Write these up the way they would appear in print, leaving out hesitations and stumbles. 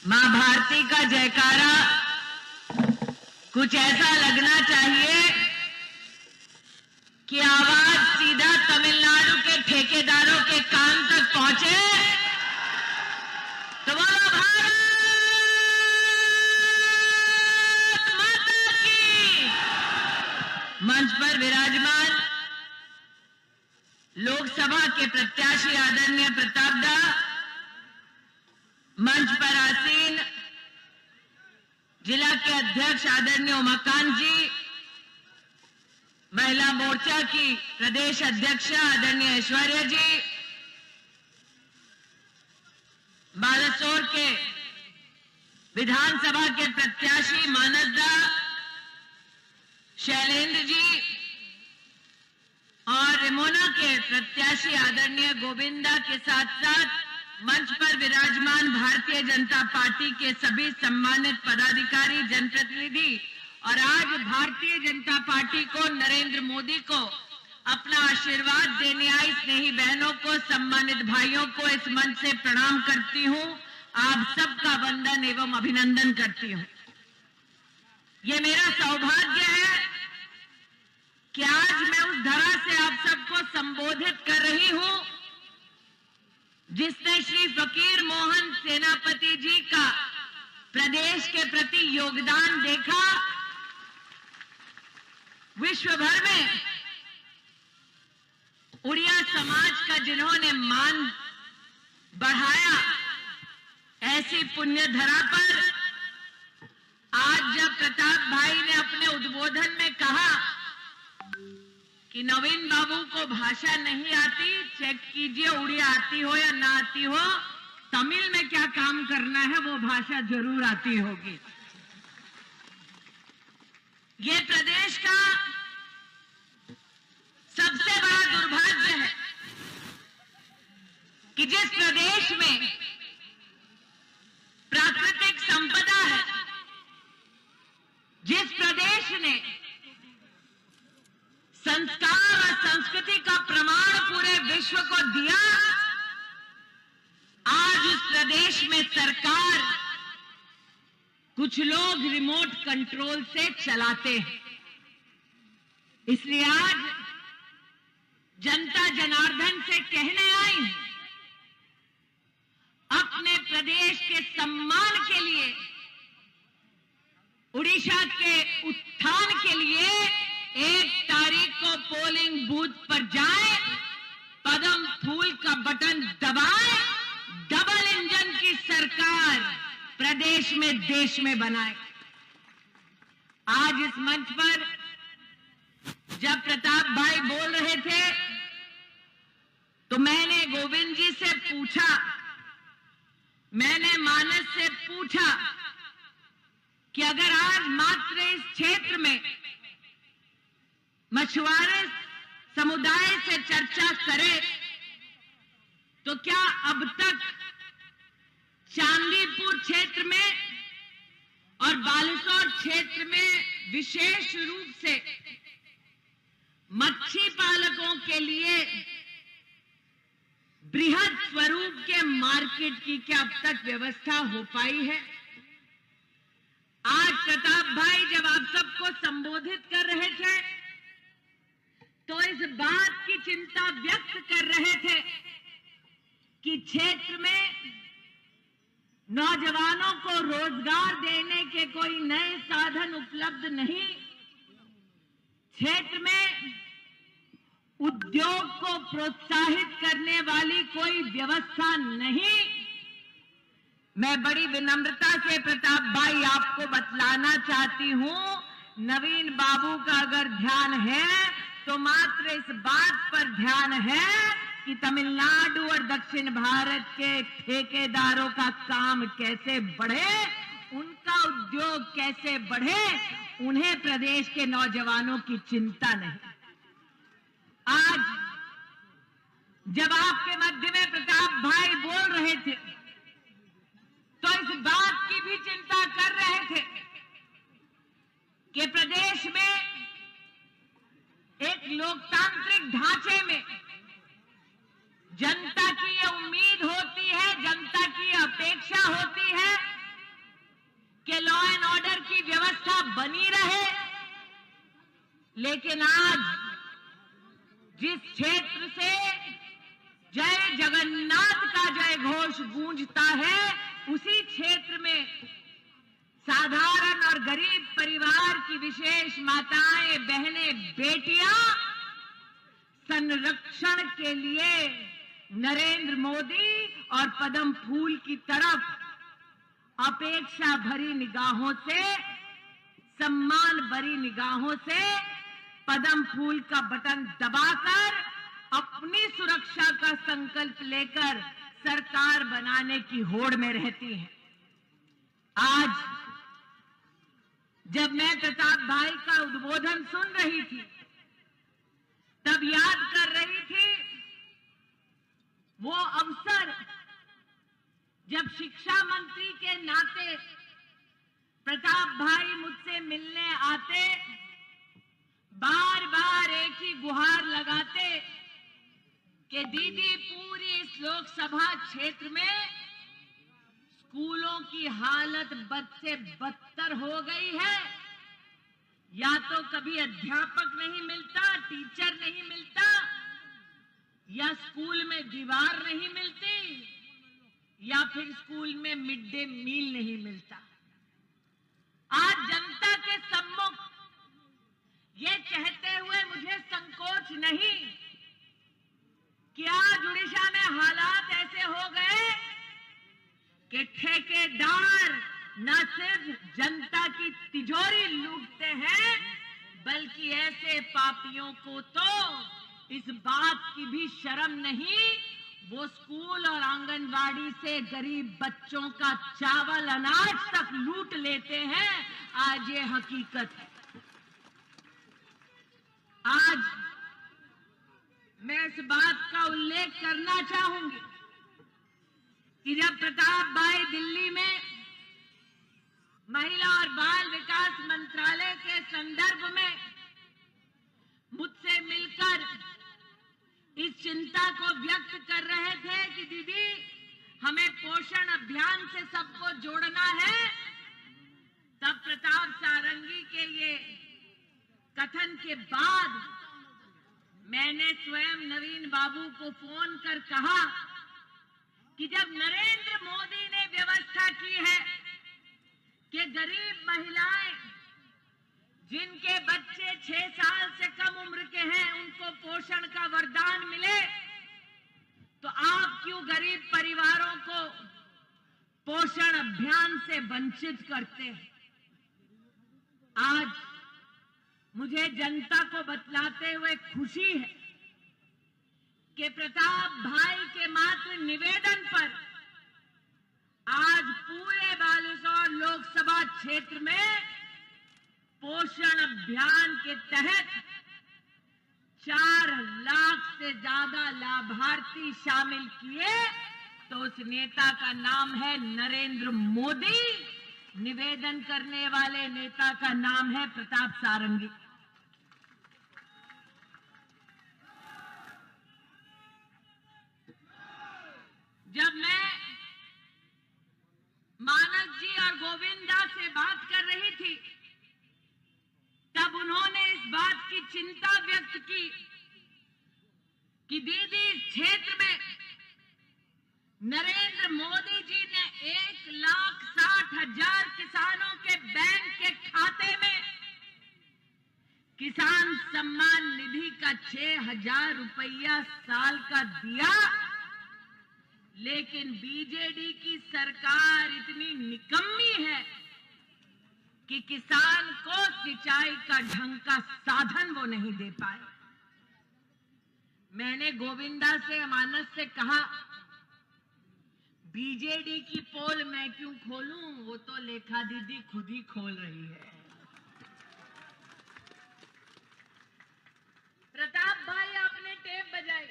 मां भारती का जयकारा कुछ ऐसा लगना चाहिए कि आवाज सीधा तमिलनाडु के ठेकेदारों के कान तक पहुंचे। तो बोलो भारत माता की। मंच पर विराजमान लोकसभा के प्रत्याशी आदरणीय प्रताप दा, मंच पर आसीन जिला के अध्यक्ष आदरणीय उमाकांत जी, महिला मोर्चा की प्रदेश अध्यक्ष आदरणीय ऐश्वर्या जी, बालासोर के विधानसभा के प्रत्याशी मानस दा, शैलेंद्र जी और रेमोना के प्रत्याशी आदरणीय गोविंदा के साथ साथ मंच पर विराजमान भारतीय जनता पार्टी के सभी सम्मानित पदाधिकारी, जनप्रतिनिधि और आज भारतीय जनता पार्टी को, नरेंद्र मोदी को अपना आशीर्वाद देने आई स्नेही बहनों को, सम्मानित भाइयों को इस मंच से प्रणाम करती हूं। आप सबका वंदन एवं अभिनंदन करती हूं। ये मेरा सौभाग्य है कि आज मैं उस धरा से आप सबको संबोधित कर रही हूं जिसने श्री फकीर मोहन सेनापति जी का प्रदेश के प्रति योगदान देखा। विश्व भर में उड़िया समाज का जिन्होंने मान बढ़ाया, ऐसी पुण्य धरा पर आज जब प्रताप भाई ने अपने उद्बोधन में कहा कि नवीन बाबू को भाषा नहीं आती, चेक कीजिए उड़िया आती हो या ना आती हो, तमिल में क्या काम करना है वो भाषा जरूर आती होगी। ये प्रदेश का सबसे बड़ा दुर्भाग्य है कि जिस प्रदेश में प्राकृतिक संपदा है, जिस प्रदेश ने संस्कार और संस्कृति का प्रमाण पूरे विश्व को दिया, आज उस प्रदेश में सरकार कुछ लोग रिमोट कंट्रोल से चलाते हैं। इसलिए आज जनता जनार्दन से कहने आई हूं, अपने प्रदेश के सम्मान के लिए, उड़ीसा के उत्थान के लिए 1 तारीख को पोलिंग बूथ पर जाए, पद्म फूल का बटन दबाए, डबल इंजन की सरकार प्रदेश में, देश में बनाए। आज इस मंच पर जब प्रताप भाई बोल रहे थे तो मैंने गोविंद जी से पूछा, मैंने मानस से पूछा कि अगर आज मात्र इस क्षेत्र में मछुआरे समुदाय से चर्चा करें तो क्या अब तक चांदीपुर क्षेत्र में और बालासोर क्षेत्र में विशेष रूप से मच्छी पालकों के लिए बृहद स्वरूप के मार्केट की क्या अब तक व्यवस्था हो पाई है? आज प्रताप भाई जब आप सबको संबोधित कर रहे थे तो इस बात की चिंता व्यक्त कर रहे थे कि क्षेत्र में नौजवानों को रोजगार देने के कोई नए साधन उपलब्ध नहीं, क्षेत्र में उद्योग को प्रोत्साहित करने वाली कोई व्यवस्था नहीं। मैं बड़ी विनम्रता से प्रताप भाई आपको बतलाना चाहती हूं, नवीन बाबू का अगर ध्यान है तो मात्र इस बात पर ध्यान है कि तमिलनाडु और दक्षिण भारत के ठेकेदारों का काम कैसे बढ़े, उनका उद्योग कैसे बढ़े, उन्हें प्रदेश के नौजवानों की चिंता नहीं। आज जब आपके मध्य में प्रताप भाई बोल रहे थे तो इस बात की भी चिंता कर रहे थे कि प्रदेश में एक लोकतांत्रिक ढांचे में जनता की ये उम्मीद होती है, जनता की अपेक्षा होती है लेकिन आज जिस क्षेत्र से जय जगन्नाथ का जय घोष गूंजता है, उसी क्षेत्र में साधारण और गरीब परिवार की विशेष माताएं, बहनें, बेटियां संरक्षण के लिए नरेंद्र मोदी और पद्म फूल की तरफ अपेक्षा भरी निगाहों से, सम्मान भरी निगाहों से पद्म फूल का बटन दबाकर अपनी सुरक्षा का संकल्प लेकर सरकार बनाने की होड़ में रहती हैं। आज जब मैं प्रताप भाई का उद्बोधन सुन रही थी, तब याद कर रही थी वो अवसर जब शिक्षा मंत्री के नाते प्रताप भाई मुझसे मिलने आते, बार बार एक ही गुहार लगाते कि दीदी पूरी इस लोकसभा क्षेत्र में स्कूलों की हालत बद से बदतर हो गई है। या तो कभी अध्यापक नहीं मिलता, टीचर नहीं मिलता, या स्कूल में दीवार नहीं मिलती, या फिर स्कूल में मिड डे मील नहीं मिलता। आज जनता के सम्मुख ये कहते हुए मुझे संकोच नहीं कि आज उड़ीसा में हालात ऐसे हो गए कि ठेकेदार न सिर्फ जनता की तिजोरी लूटते हैं, बल्कि ऐसे पापियों को तो इस बात की भी शर्म नहीं, वो स्कूल और आंगनवाड़ी से गरीब बच्चों का चावल अनाज तक लूट लेते हैं। आज ये हकीकत है। आज मैं इस बात का उल्लेख करना चाहूंगी कि जब प्रताप भाई दिल्ली में महिला और बाल विकास मंत्रालय के संदर्भ में मुझसे मिलकर इस चिंता को व्यक्त कर रहे थे कि दीदी हमें पोषण अभियान से सबको जोड़ना है, तब प्रताप सारंगी के ये कथन के बाद मैंने स्वयं नवीन बाबू को फोन कर कहा कि जब नरेंद्र मोदी ने व्यवस्था की है कि गरीब महिलाएं जिनके बच्चे 6 साल से कम उम्र के हैं उनको पोषण का वरदान मिले, तो आप क्यों गरीब परिवारों को पोषण अभियान से वंचित करते हैं? आज मुझे जनता को बतलाते हुए खुशी है कि प्रताप भाई के मात्र निवेदन पर आज पूरे बालेश्वर लोकसभा क्षेत्र में पोषण अभियान के तहत 4 लाख से ज्यादा लाभार्थी शामिल किए। तो उस नेता का नाम है नरेंद्र मोदी, निवेदन करने वाले नेता का नाम है प्रताप सारंगी। जब मैं मानस जी और गोविंदा से बात कर रही थी, तब उन्होंने इस बात की चिंता व्यक्त की कि दीदी इस क्षेत्र में नरेंद्र मोदी जी ने 1,60,000 किसानों के बैंक के खाते में किसान सम्मान निधि का 6,000 रुपया साल का दिया, लेकिन बीजेडी की सरकार इतनी निकम्मी है कि किसान को सिंचाई का ढंग का साधन वो नहीं दे पाए। मैंने गोविंदा से, मानस से कहा, बीजेडी की पोल मैं क्यों खोलूं, वो तो लेखा दीदी खुद ही खोल रही है। प्रताप भाई आपने टेप बजाई,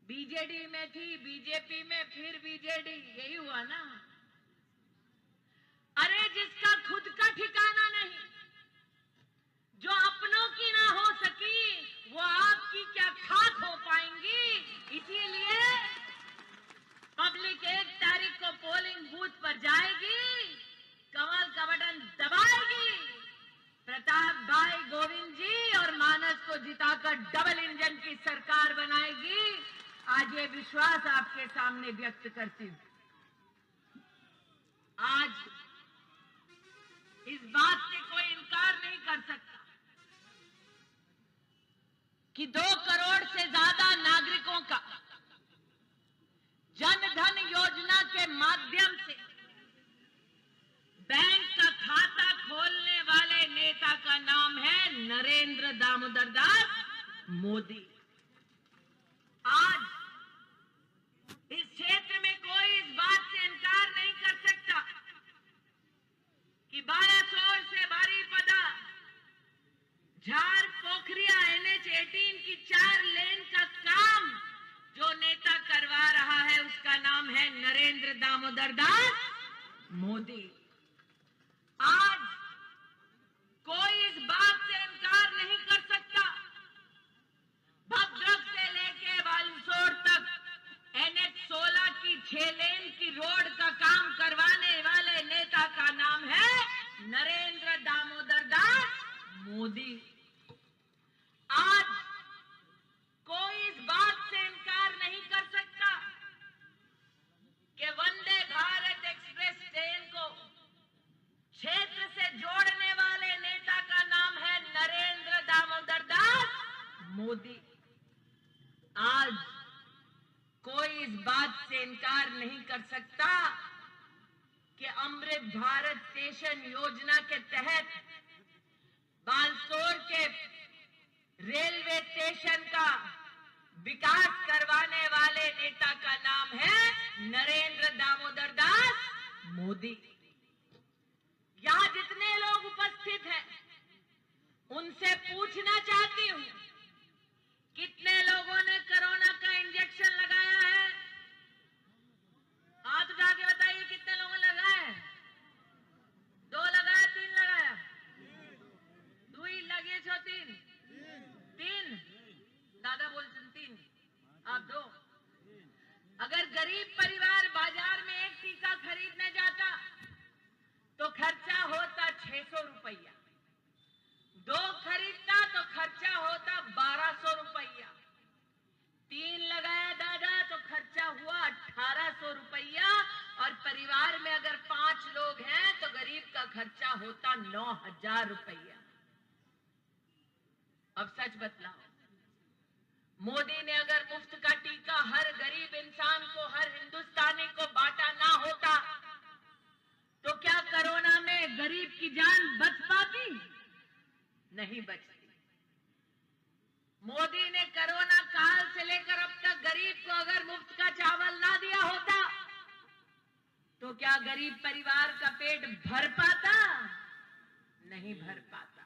बीजेडी में थी, बीजेपी में, फिर बीजेडी, यही हुआ ना। अरे जिसका खुद का ठिकाना नहीं, जो अपनों की ना हो सकी, वो आपकी क्या खाक हो पाएंगी। इसीलिए पब्लिक 1 तारीख को पोलिंग बूथ पर जाएगी, कमल का बटन दबाएगी, प्रताप आज ये विश्वास आपके सामने व्यक्त करती हूं। आज इस बात से कोई इनकार नहीं कर सकता कि 2 करोड़ से ज्यादा नागरिकों का जन धन योजना के माध्यम से बैंक का खाता खोलने वाले नेता का नाम है नरेंद्र दामोदर दास मोदी। आज इस क्षेत्र में कोई इस बात से इनकार नहीं कर सकता कि बालासोर से बारीपदा झार पोखरिया NH-18 की 4 लेन का काम जो नेता करवा रहा है उसका नाम है नरेंद्र दामोदर दास मोदी। आज कोई इस बात से इनकार नहीं कर सकता, भद्रक से लेके बालासोर तक NH-16 की 6 लेन की रोड का काम करवाने वाले नेता का नाम है नरेंद्र दामोदर दास मोदी। आज कोई इस बात से इनकार नहीं कर सकता कि वंदे भारत एक्सप्रेस ट्रेन को क्षेत्र से जोड़ने वाले नेता का नाम है नरेंद्र दामोदर दास मोदी। आज कोई इस बात से इनकार नहीं कर सकता कि अमृत भारत स्टेशन योजना के तहत बालासोर के रेलवे स्टेशन का विकास करवाने वाले नेता का नाम है नरेंद्र दामोदर दास मोदी। यहां जितने लोग उपस्थित हैं उनसे पूछना चाहती हूं, कितने लोगों ने कोरोना का इंजेक्शन लगाया है? हाथ उठा के बताइए कितने लोगों ने लगाया है? 2 लगाया, 3 लगाया? 2 लगे छो 3 दादा बोलते 3, आप 2। अगर गरीब परिवार बाजार में एक टीका खरीदने जाता तो खर्चा होता 600 रुपया, 2 खरीदता तो खर्चा होता 1200 रुपया, 3 लगाया दादा तो खर्चा हुआ 1800 रुपया, और परिवार में अगर 5 लोग हैं तो गरीब का खर्चा होता 9000 रुपया। अब सच बतलाओ, मोदी ने अगर मुफ्त का टीका हर गरीब इंसान को, हर हिंदुस्तानी को बांटा ना होता तो क्या कोरोना में गरीब की जान बच पाती? नहीं बचती। मोदी ने कोरोना काल से लेकर अब तक गरीब को अगर मुफ्त का चावल ना दिया होता तो क्या गरीब परिवार का पेट भर पाता? नहीं भर पाता।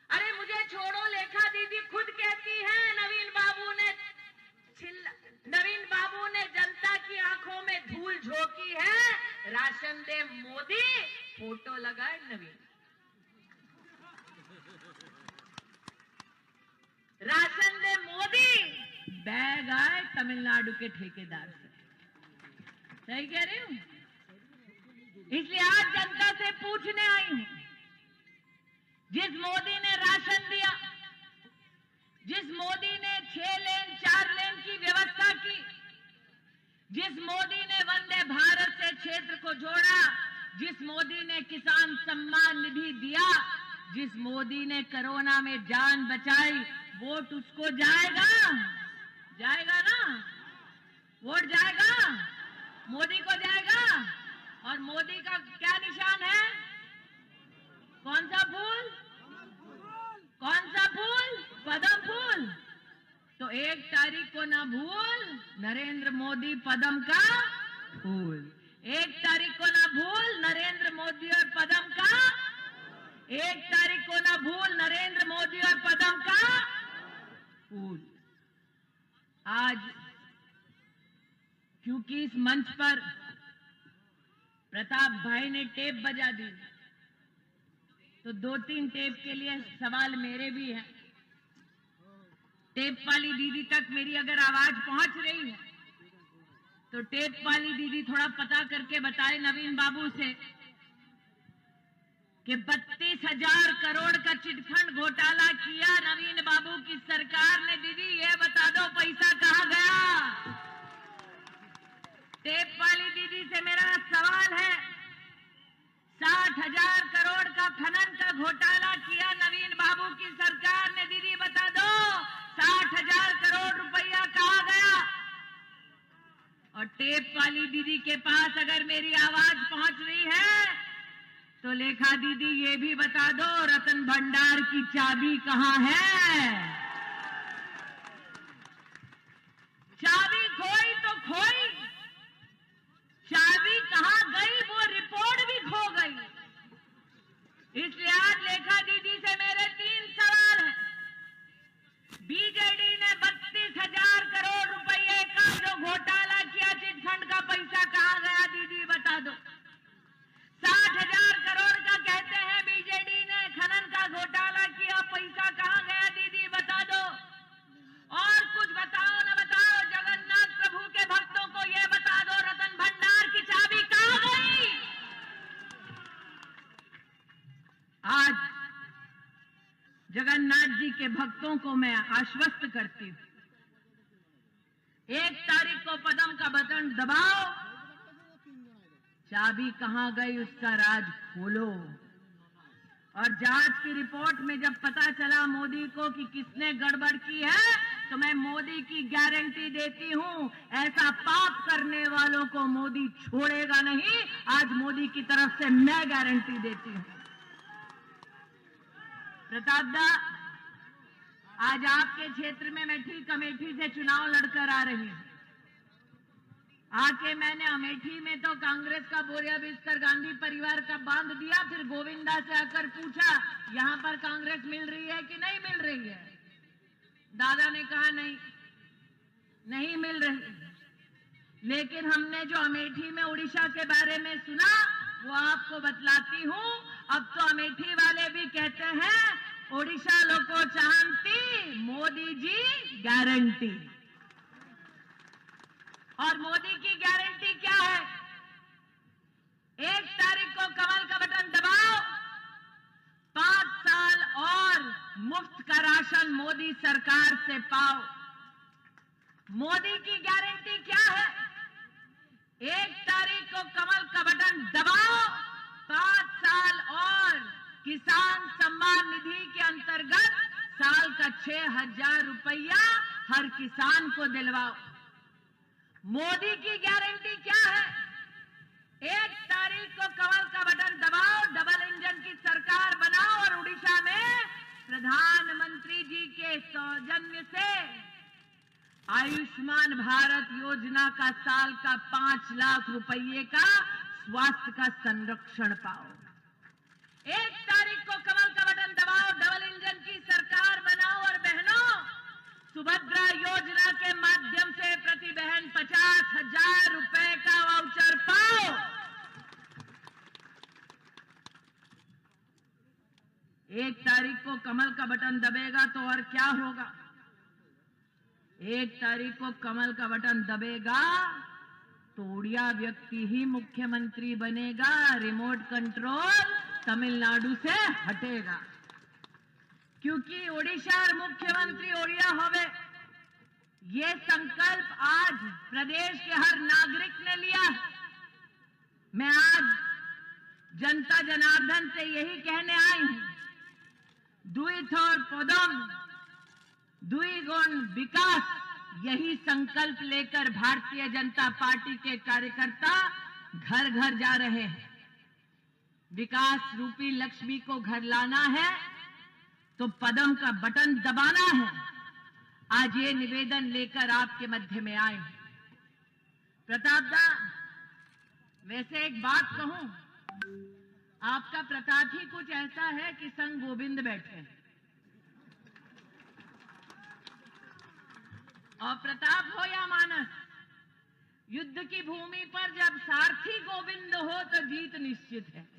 अरे मुझे छोड़ो, लेखा दीदी खुद कहती है नवीन बाबू ने जनता की आंखों में धूल झोंकी है, राशन दे मोदी, फोटो लगाए नवीन। राशन दे मोदी, बैग आए तमिलनाडु के ठेकेदार से। सही कह रही हूं? इसलिए आज जनता से पूछने आई हूं, जिस मोदी ने राशन दिया, जिस मोदी ने 6 लेन 4 लेन की व्यवस्था की, जिस मोदी ने वंदे भारत से क्षेत्र को जोड़ा, जिस मोदी ने किसान सम्मान निधि दिया, जिस मोदी ने कोरोना में जान बचाई, वोट उसको जाएगा? जाएगा ना? वोट जाएगा? मोदी को जाएगा। और मोदी का क्या निशान है? कौन सा फूल? कौन सा फूल? पद्म फूल। तो 1 तारीख को ना भूल, नरेंद्र मोदी पद्म का फूल। 1 तारीख को ना भूल, नरेंद्र मोदी और पद्म का। 1 तारीख को ना भूल, नरेंद्र मोदी और पद्म का फूल। आज क्योंकि इस मंच पर प्रताप भाई ने टेप बजा दी, तो 2-3 टेप के लिए सवाल मेरे भी हैं। टेप वाली दीदी तक मेरी अगर आवाज पहुंच रही है तो टेप वाली दीदी थोड़ा पता करके बताए नवीन बाबू से कि 32,000 करोड़ का चिटफंड घोटाला किया नवीन बाबू की सरकार ने। दीदी ये बता दो पैसा कहां गया? और टेप वाली दीदी के पास अगर मेरी आवाज पहुंच रही है तो लेखा दीदी ये भी बता दो रतन भंडार की चाबी कहां है। चाबी खोई तो खोई, चाबी कहां गई वो रिपोर्ट भी खो गई। इसलिए आज लेखा दीदी से मेरे 3 सवाल हैं। बीजेडी ने 32,000 करोड़ रुपए का जो घोटाला किया, चिटफंड का पैसा कहां गया दीदी बता दो। 60,000 करोड़ का कहते हैं बीजेडी ने खनन का घोटाला किया, पैसा कहां गया दीदी बता दो। और कुछ बताओ न बताओ, जगन्नाथ प्रभु के भक्तों को यह बता दो रतन भंडार की चाबी कहां गई। आज जगन्नाथ जी के भक्तों को मैं आश्वस्त करती हूं, 1 तारीख को पदम का बटन दबाओ, चाबी कहां गई उसका राज खोलो। और जांच की रिपोर्ट में जब पता चला मोदी को कि किसने गड़बड़ की है, तो मैं मोदी की गारंटी देती हूं, ऐसा पाप करने वालों को मोदी छोड़ेगा नहीं। आज मोदी की तरफ से मैं गारंटी देती हूं। प्रतापदा, आज आपके क्षेत्र में मैं ठीक अमेठी से चुनाव लड़कर आ रही हूं। आके मैंने अमेठी में तो कांग्रेस का बोरिया बिस्तर गांधी परिवार का बांध दिया, फिर गोविंदा से आकर पूछा यहां पर कांग्रेस मिल रही है कि नहीं मिल रही है। दादा ने कहा नहीं मिल रही। लेकिन हमने जो अमेठी में उड़ीसा के बारे में सुना वो आपको बतलाती हूं। अब तो अमेठी वाले भी कहते हैं ओडिशा लोको चाहती मोदी जी गारंटी। और मोदी की गारंटी क्या है? 1 तारीख को कमल का बटन दबाओ, 5 साल और मुफ्त का राशन मोदी सरकार से पाओ। मोदी की गारंटी क्या है? 1 तारीख को कमल का बटन दबाओ, 5 साल और किसान सम्मान निधि के अंतर्गत साल का 6,000 रुपया हर किसान को दिलवाओ। मोदी की गारंटी क्या है? 1 तारीख को कमल का बटन दबाओ, डबल इंजन की सरकार बनाओ और उड़ीसा में प्रधानमंत्री जी के सौजन्य से आयुष्मान भारत योजना का साल का 5 लाख रुपये का स्वास्थ्य का संरक्षण पाओ। 1 तारीख को कमल का बटन दबाओ, डबल इंजन की सरकार बनाओ और बहनों, सुभद्रा योजना के माध्यम से प्रति बहन 50,000 रुपए का वाउचर पाओ। 1 तारीख को कमल का बटन दबेगा तो और क्या होगा? 1 तारीख को कमल का बटन दबेगा तो उड़िया व्यक्ति ही मुख्यमंत्री बनेगा, रिमोट कंट्रोल तमिलनाडु से हटेगा। क्योंकि ओडिशा मुख्यमंत्री ओडिया होवे, ये संकल्प आज प्रदेश के हर नागरिक ने लिया। मैं आज जनता जनार्दन से यही कहने आई हूं, दुई थोर पदम दुई गुण विकास, यही संकल्प लेकर भारतीय जनता पार्टी के कार्यकर्ता घर घर जा रहे हैं। विकास रूपी लक्ष्मी को घर लाना है तो पदम का बटन दबाना है। आज ये निवेदन लेकर आपके मध्य में आए। प्रतापदा, वैसे एक बात कहूं, आपका प्रताप ही कुछ ऐसा है कि संग गोविंद बैठे। और प्रताप हो या मानस, युद्ध की भूमि पर जब सारथी गोविंद हो तो जीत निश्चित है।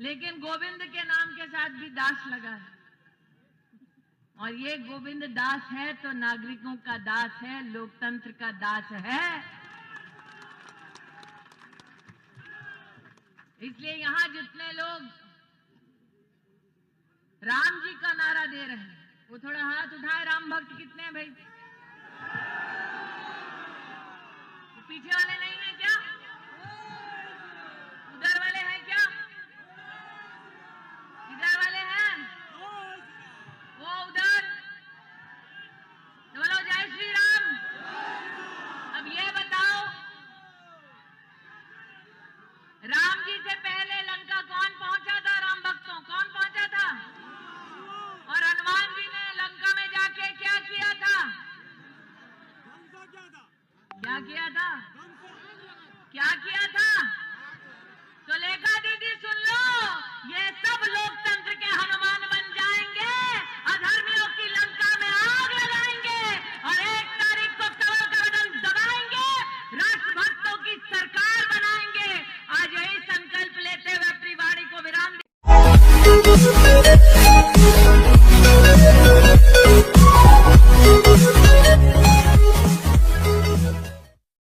लेकिन गोविंद के नाम के साथ भी दास लगा है, और ये गोविंद दास है तो नागरिकों का दास है, लोकतंत्र का दास है। इसलिए यहां जितने लोग राम जी का नारा दे रहे हैं वो थोड़ा हाथ उठाए। राम भक्त कितने हैं भाई? पीछे वाले नहीं है क्या? उधर वाले हैं क्या? इधर वाले हैं? Thank you.